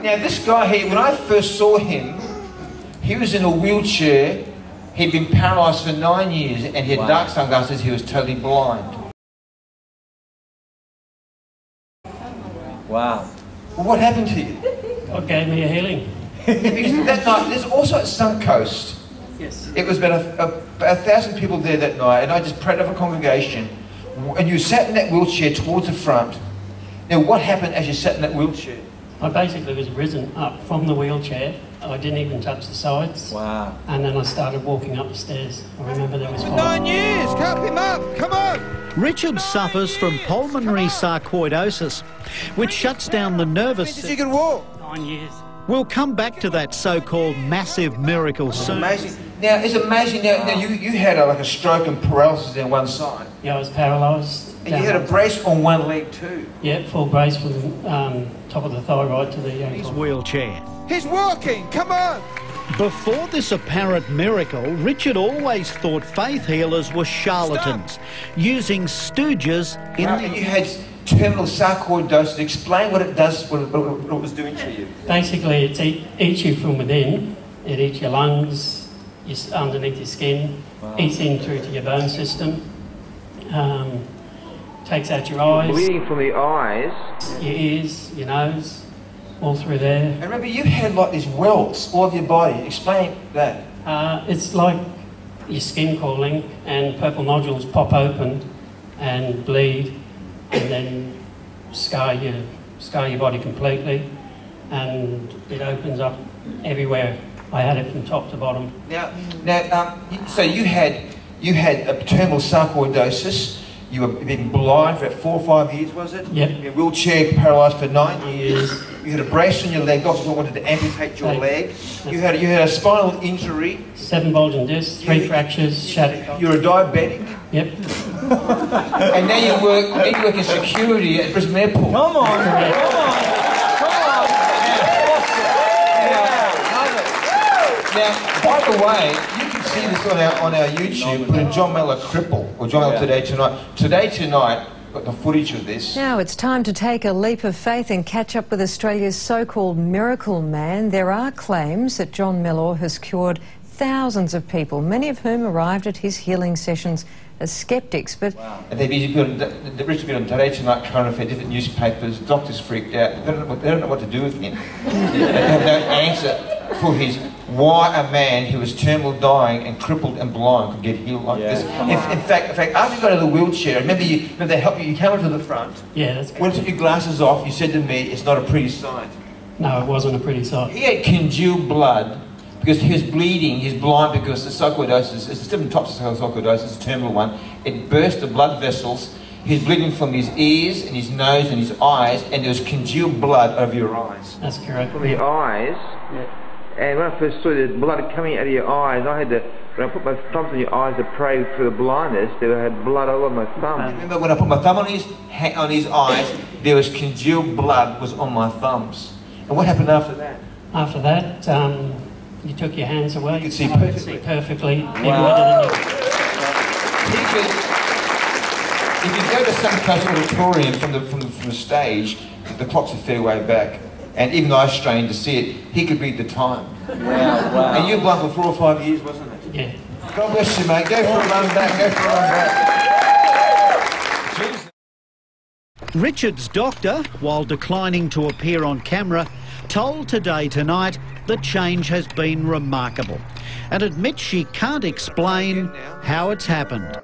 Now this guy here, when I first saw him, he was in a wheelchair. He'd been paralysed for 9 years, and he had dark sunglasses. He was totally blind. Wow. Well, what happened to you? God gave me a healing. Because that night, there's also at Suncoast. Yes. It was about 1,000 people there that night, and I just prayed over a congregation. And you sat in that wheelchair towards the front. Now, what happened as you sat in that wheelchair? I basically was risen up from the wheelchair. I didn't even touch the sides. Wow. And then I started walking up the stairs. I remember there was 5. 9 years! Help him up! Come on! Richard suffers from pulmonary sarcoidosis, which shuts down the nervous You system. can walk. 9 years. We'll come back to that so-called massive miracle soon. Amazing. Now, it's amazing. Now you had like a stroke and paralysis on one side. Yeah, I was paralysed. And you had a brace on one leg too. Yeah, full brace from top of the thyroid to the His ankle. wheelchair. He's walking! Come on! Before this apparent miracle, Richard always thought faith healers were charlatans, using stooges in And you had terminal sarcoidosis. Explain what it does, what it was doing to you. Basically, it eats you from within. It eats your lungs, underneath your skin, eats in through to your bone system, takes out your eyes, Bleeding from the eyes. your ears, your nose, all through there. And remember, you had like these welts all over your body. Explain that. It's like your skin cooling, and purple nodules pop open and bleed, and then scar your body completely, and it opens up everywhere. I had it from top to bottom. Now, so you had a terminal sarcoidosis. You were being blind for about 4 or 5 years, was it? Yep. In a wheelchair, paralysed for 9 years. You had a brace on your leg. Doctors wanted to amputate your leg. You had a spinal injury. 7 bulging discs, 3 fractures, shattered. You're a diabetic. Yep. And now you work in security at Brisbane Airport. Come on! Correct. Come on! Now, by the way, you can see this on our YouTube. Put in John Mellor Cripple or John Mellor Today Tonight. Today Tonight, got the footage of this. Now it's time to take a leap of faith and catch up with Australia's so-called miracle man. There are claims that John Mellor has cured thousands of people, many of whom arrived at his healing sessions as sceptics. But And they've been on Today Tonight, Current Affair, different newspapers. Doctors freaked out. They don't know what to do with him. They have no answer for why a man who was terminal dying and crippled and blind could get healed like this. In fact, after you got out of the wheelchair, remember they helped you. You came to the front. Yeah, that's correct. When you took your glasses off, you said to me, "It's not a pretty sight." No, it wasn't a pretty sight. He had congealed blood because he was bleeding. He's blind because the sarcoidosis, it's different types of sarcoidosis, a terminal one. It burst the blood vessels. He's bleeding from his ears and his nose and his eyes, and there was congealed blood over your eyes. That's correct. From your eyes. Yeah. And when I first saw the blood coming out of your eyes, when I put my thumbs on your eyes to pray for the blindness, there had blood all over my thumbs. Remember when I put my thumb on his eyes, there was congealed blood was on my thumbs. And what happened after that? After that, you took your hands away. You could see I could perfectly. see perfectly. Wow. If you go to some coast auditorium from the stage, the clock's a fair way back. And even though I strained to see it, he could read the time. Wow. And you were blind for 4 or 5 years, wasn't it? Yeah. God bless you, mate. Go for a run back. Go for a run back. Richard's doctor, while declining to appear on camera, told Today Tonight the change has been remarkable and admits she can't explain how it's happened.